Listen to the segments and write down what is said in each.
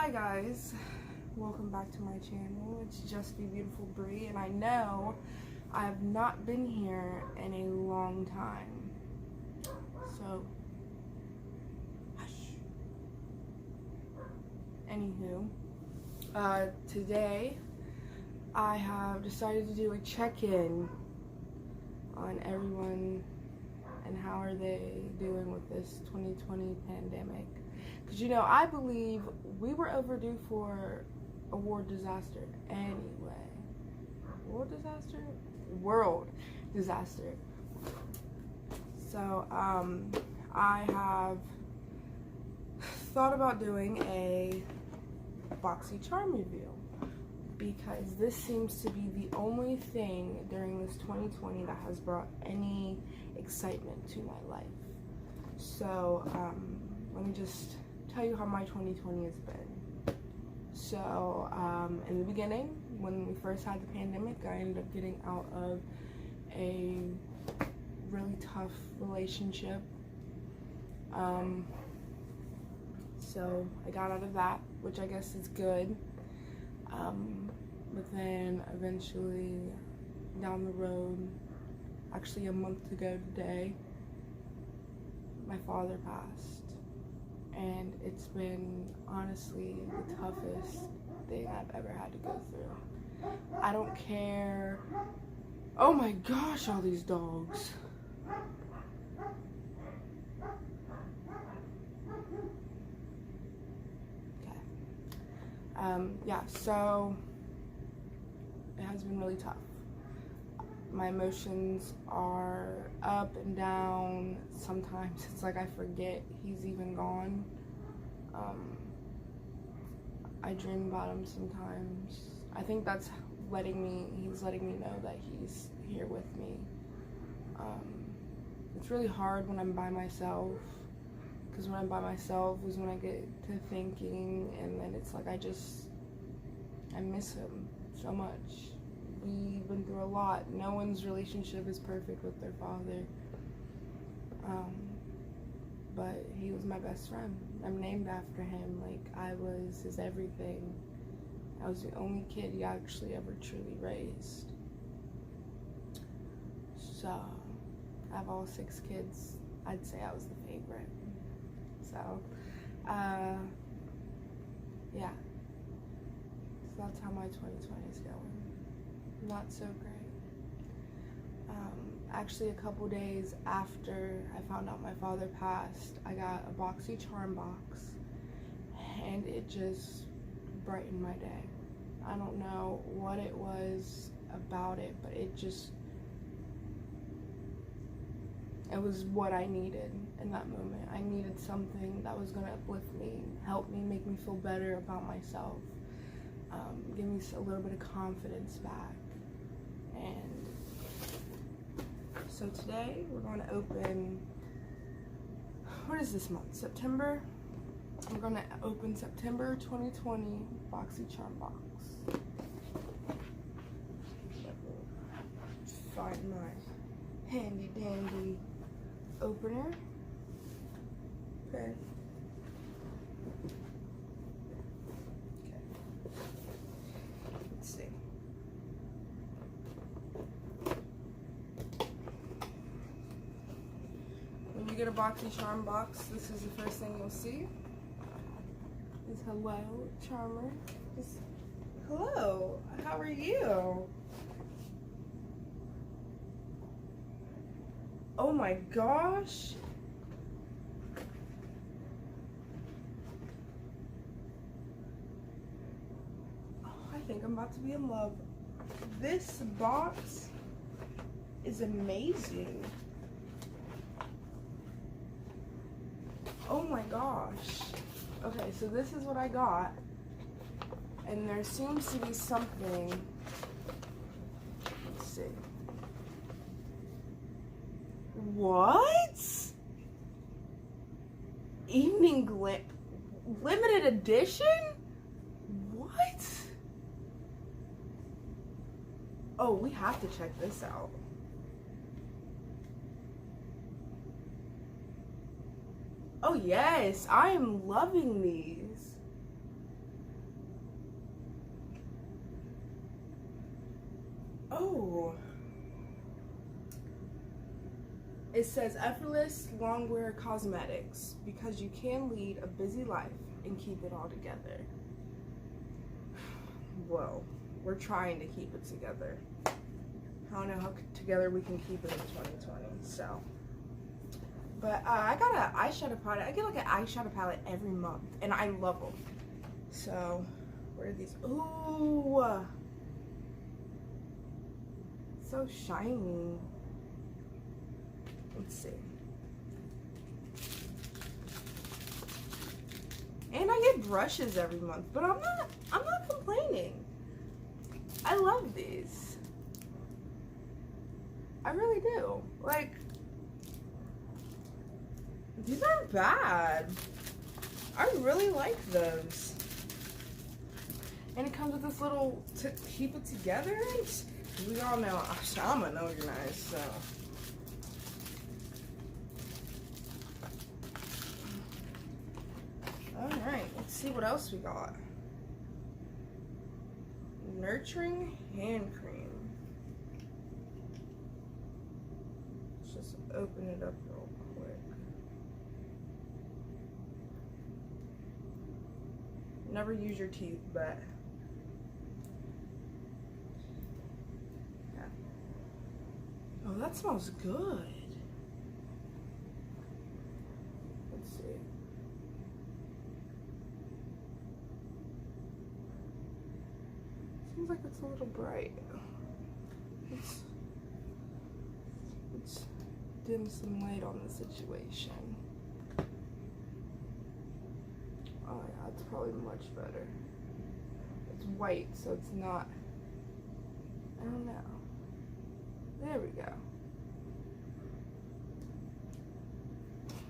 Hi guys, welcome back to my channel. It's Just Be Beautiful Bree, and I know I have not been here in a long time, so hush. Anywho, today I have decided to do a check-in on everyone and how are they doing with this 2020 pandemic. Because, you know, I believe we were overdue for a world disaster anyway. World disaster? World disaster. So, I have thought about doing a BoxyCharm review because this seems to be the only thing during this 2020 that has brought any excitement to my life. So, let me just tell you how my 2020 has been. So, in the beginning, when we first had the pandemic, I ended up getting out of a really tough relationship. So I got out of that, which I guess is good. But then eventually down the road, actually a month ago today, my father passed. And it's been honestly the toughest thing I've ever had to go through. I don't care. Oh my gosh, all these dogs. Okay. Yeah, so it has been really tough. My emotions are up and down. Sometimes it's like I forget he's even gone. I dream about him sometimes. I think that's he's letting me know that he's here with me. It's really hard when I'm by myself, because when I'm by myself is when I get to thinking, and then it's like I miss him so much. We've been through a lot. No one's relationship is perfect with their father. But he was my best friend. I'm named after him. Like, I was his everything. I was the only kid he actually ever truly raised. So, I have all 6 kids. I'd say I was the favorite. So, yeah. So that's how my 2020 is going. Not so great. Actually, a couple days after I found out my father passed, I got a BoxyCharm box, and it just brightened my day. I don't know what it was about it, but it was what I needed in that moment. I needed something that was gonna uplift me, help me, make me feel better about myself, give me a little bit of confidence back. And so today we're going to open, what is this month? September? We're going to open September 2020 BoxyCharm box. Find my handy dandy opener. Okay. Let's see. When you get a BoxyCharm box, this is the first thing you'll see. Is hello, Charmer. Just, hello, how are you? Oh my gosh. Oh, I think I'm about to be in love. This box is amazing. Oh my gosh. Okay, so this is what I got. And there seems to be something. Let's see. What? Evening limited edition? What? Oh, we have to check this out. Oh yes, I am loving these. Oh. It says effortless longwear cosmetics because you can lead a busy life and keep it all together. Whoa, we're trying to keep it together. I don't know how together we can keep it in 2020, so. But I got an eyeshadow palette. I get like an eyeshadow palette every month, and I love them. So, where are these? Ooh, so shiny. Let's see. And I get brushes every month, but I'm not complaining. I love these. I really do. Like, these aren't bad. I really like those. And it comes with this little to keep it together. We all know I'm unorganized, so. Alright, let's see what else we got. Nurturing hand cream. Let's just open it up real quick. Never use your teeth, but yeah. Oh, that smells good. Let's see. Seems like it's a little bright. Let's dim some light on the situation. Oh yeah, it's probably much better. It's white, so it's not, I don't know. There we go.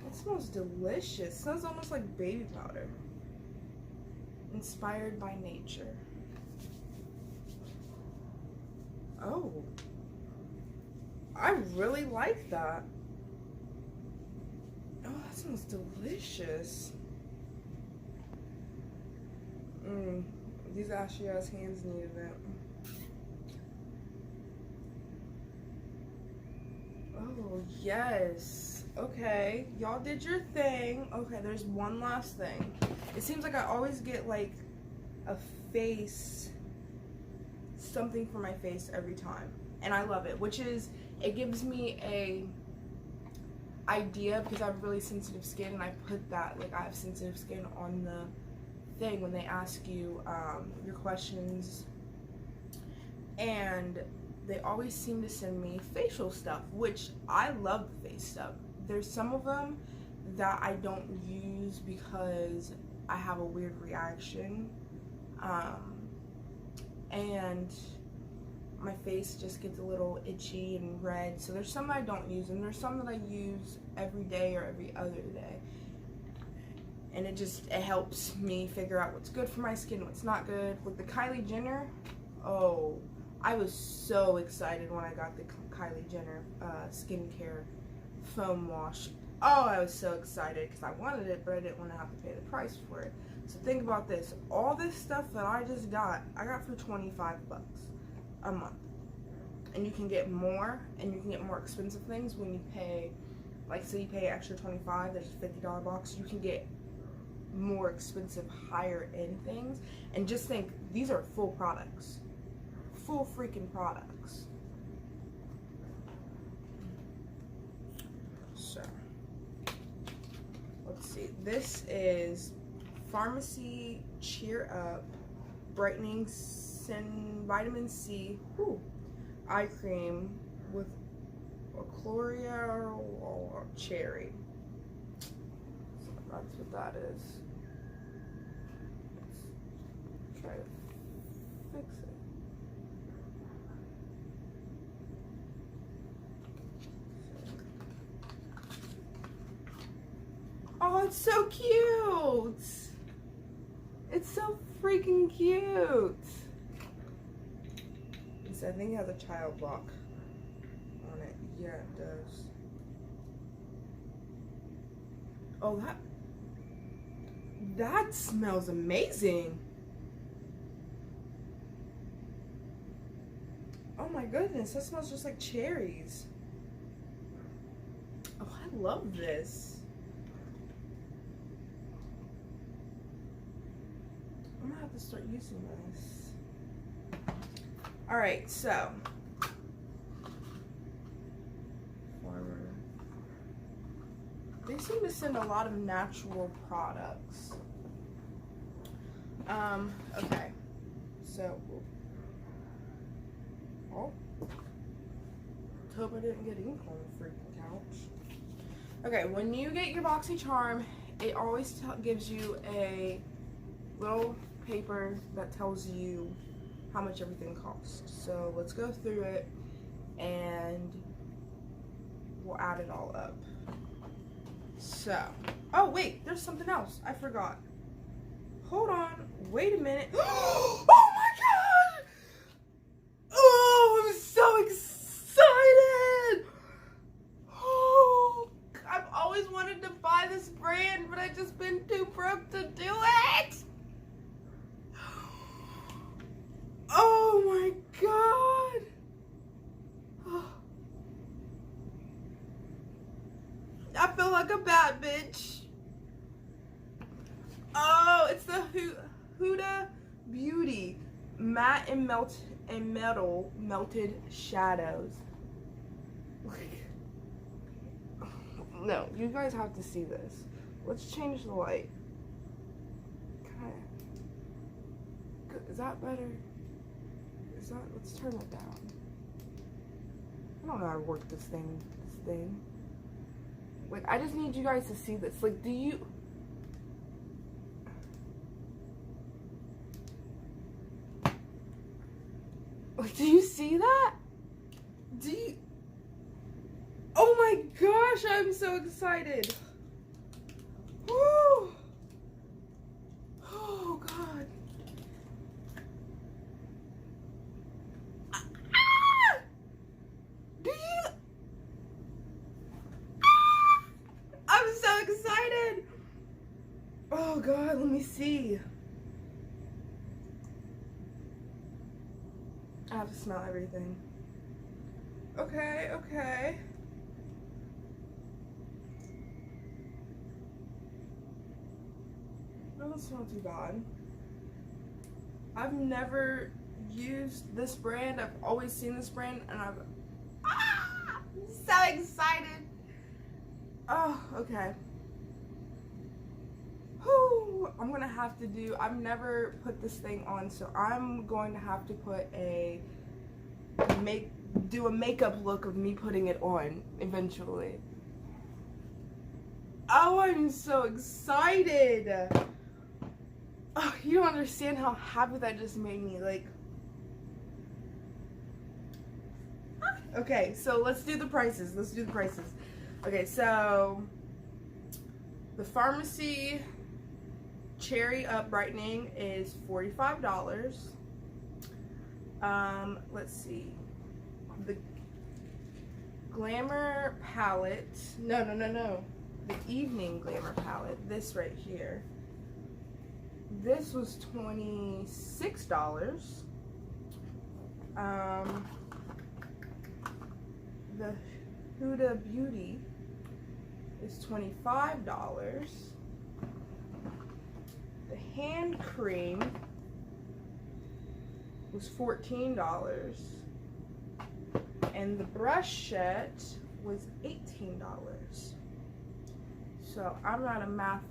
It smells delicious. It smells almost like baby powder. Inspired by nature. Oh, I really like that. Oh, that smells delicious. These ashy ass hands needed it. Oh, yes. Okay, y'all did your thing. Okay, there's one last thing. It seems like I always get like a face, something for my face every time, and I love it, which is, it gives me a idea because I have really sensitive skin, and I put that, like, I have sensitive skin on the thing when they ask you your questions, and they always seem to send me facial stuff, which I love the face stuff. There's some of them that I don't use because I have a weird reaction, and my face just gets a little itchy and red. So there's some I don't use, and there's some that I use every day or every other day. And it helps me figure out what's good for my skin, what's not good. With the Kylie Jenner, oh, I was so excited when I got the Kylie Jenner skincare foam wash. Oh, I was so excited because I wanted it, but I didn't want to have to pay the price for it. So think about this. All this stuff that I just got, I got for 25 bucks a month. And you can get more, and you can get more expensive things when you pay, like, say you pay extra 25, there's a $50 box, you can get more expensive, higher end things. And just think, these are full products. Full freaking products. So, let's see. This is Pharmacy Cheer Up Brightening Vitamin C eye cream with Chloria or cherry. So that's what that is. Let's try to fix it. Oh, it's so cute! It's so freaking cute! I think it has a child lock on it. Yeah, it does. Oh, that smells amazing. Oh my goodness, that smells just like cherries. Oh, I love this. I'm gonna have to start using this. Alright, so they seem to send a lot of natural products. Okay. So, oh, hope I didn't get ink on the freaking couch. Okay, when you get your BoxyCharm, it always gives you a little paper that tells you how much everything costs. So let's go through it and we'll add it all up. So, oh wait, there's something else. I forgot. Hold on, wait a minute. Oh my god! Oh, I'm so excited! Oh, I've always wanted to buy this brand, but I've just been too broke to do it! Oh my god! I feel like a bad bitch. Oh, it's the Huda Beauty Matte and Metal Melted Shadows. No, you guys have to see this. Let's change the light. Is that better? Is that? Let's turn it down. I don't know how to work this thing. Like, I just need you guys to see this. Like, do you... Like, do you see that? Do you... Oh my gosh, I'm so excited. Woo! Oh god. Do you... I'm so excited. Oh god, let me see. I have to smell everything. Okay, okay. That doesn't smell too bad. I've never used this brand. I've always seen this brand and I'm so excited. Oh, okay. Whew, I'm gonna have to do, I've never put this thing on, so I'm going to have to put do a makeup look of me putting it on eventually. Oh, I'm so excited. Oh, you don't understand how happy that just made me, like. Okay, so let's do the prices. Okay, so the Pharmacy Cherry Up Brightening is $45. Let's see. The Glamour Palette. No. The Evening Glamour Palette. This right here. This was $26. The Huda Beauty is $25. The hand cream was $14. And the brush set was $18. So I'm not a math,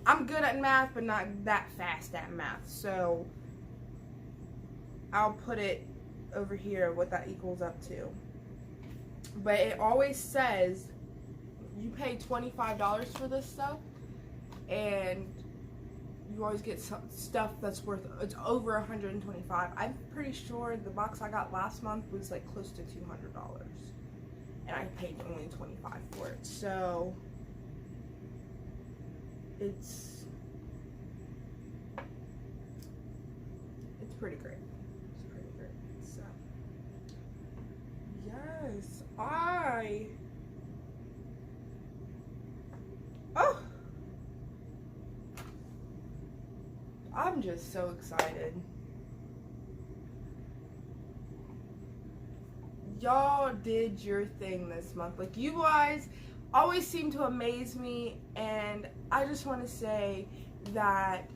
I'm good at math, but not that fast at math. So I'll put it over here what that equals up to. But it always says you pay $25 for this stuff, and you always get stuff that's worth, it's over $125. I'm pretty sure the box I got last month was like close to $200, and I paid only $25 for it. So it's pretty great. So yes, I'm just so excited. y'all did your thing this month. Like, you guys always seem to amaze me, and I just want to say that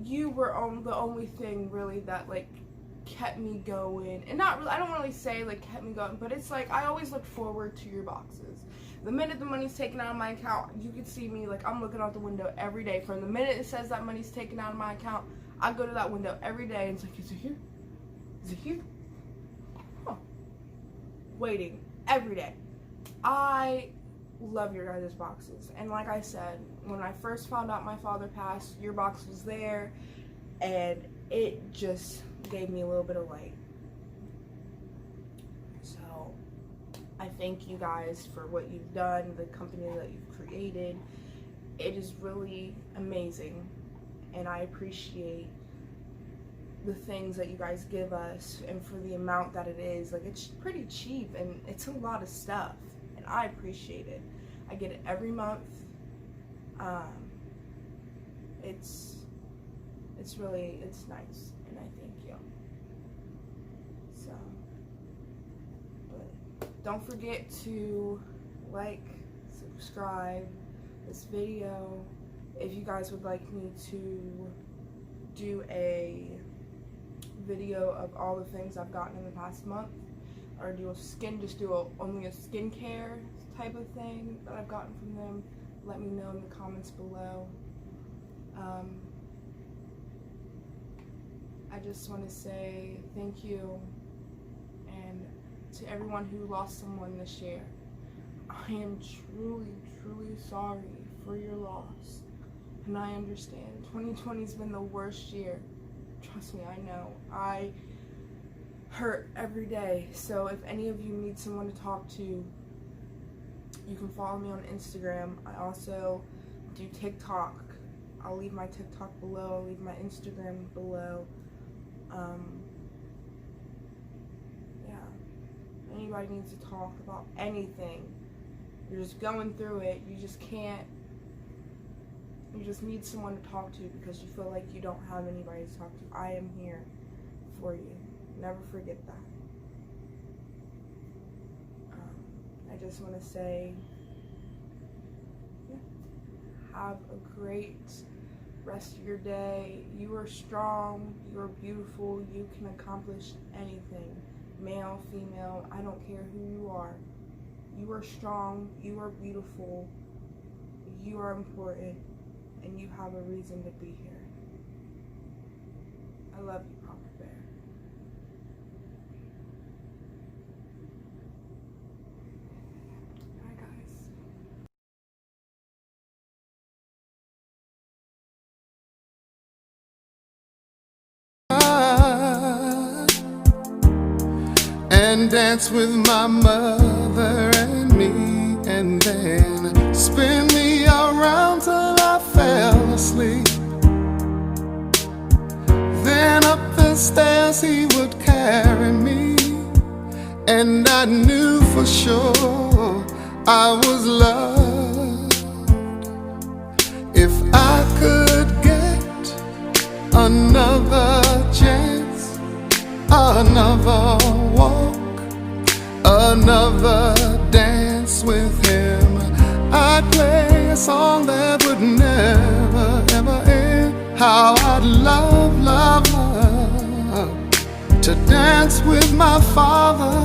you were the only thing really that like kept me going. And not really, I don't really say like kept me going, but it's like I always look forward to your boxes. The minute the money's taken out of my account, you can see me like I'm looking out the window every day. From the minute it says that money's taken out of my account, I go to that window every day and it's like, is it here? Is it here? Huh. Waiting every day. I love your guys' boxes. And like I said, when I first found out my father passed, your box was there, and it just gave me a little bit of light. So I thank you guys for what you've done, the company that you've created. It is really amazing, and I appreciate the things that you guys give us, and for the amount that it is. Like, it's pretty cheap, and it's a lot of stuff, and I appreciate it. I get it every month. It's nice, and I thank you. So, but don't forget to like, subscribe this video. If you guys would like me to do a video of all the things I've gotten in the past month, or do only a skincare type of thing that I've gotten from them, let me know in the comments below. I just want to say thank you, and to everyone who lost someone this year, I am truly, truly sorry for your loss, and I understand. 2020's been the worst year. Trust me, I know. I hurt every day. So if any of you need someone to talk to, you can follow me on Instagram. I also do TikTok. I'll leave my TikTok below. I'll leave my Instagram below. Yeah. Anybody needs to talk about anything. You're just going through it. You just can't. You just need someone to talk to because you feel like you don't have anybody to talk to. I am here for you. Never forget that. I just want to say, yeah, have a great rest of your day. You are strong. You are beautiful. You can accomplish anything. Male, female, I don't care who you are. You are strong. You are beautiful. You are important. And you have a reason to be here. I love you, Papa Bear. Bye, guys. And dance with my mother and me, and then spin me around till I fell asleep. Then up the stairs he would carry me, and I knew for sure I was loved. If I could get another chance, another walk, another dance with him, I'd play a song that would never, ever end. How I'd love, love, love to dance with my father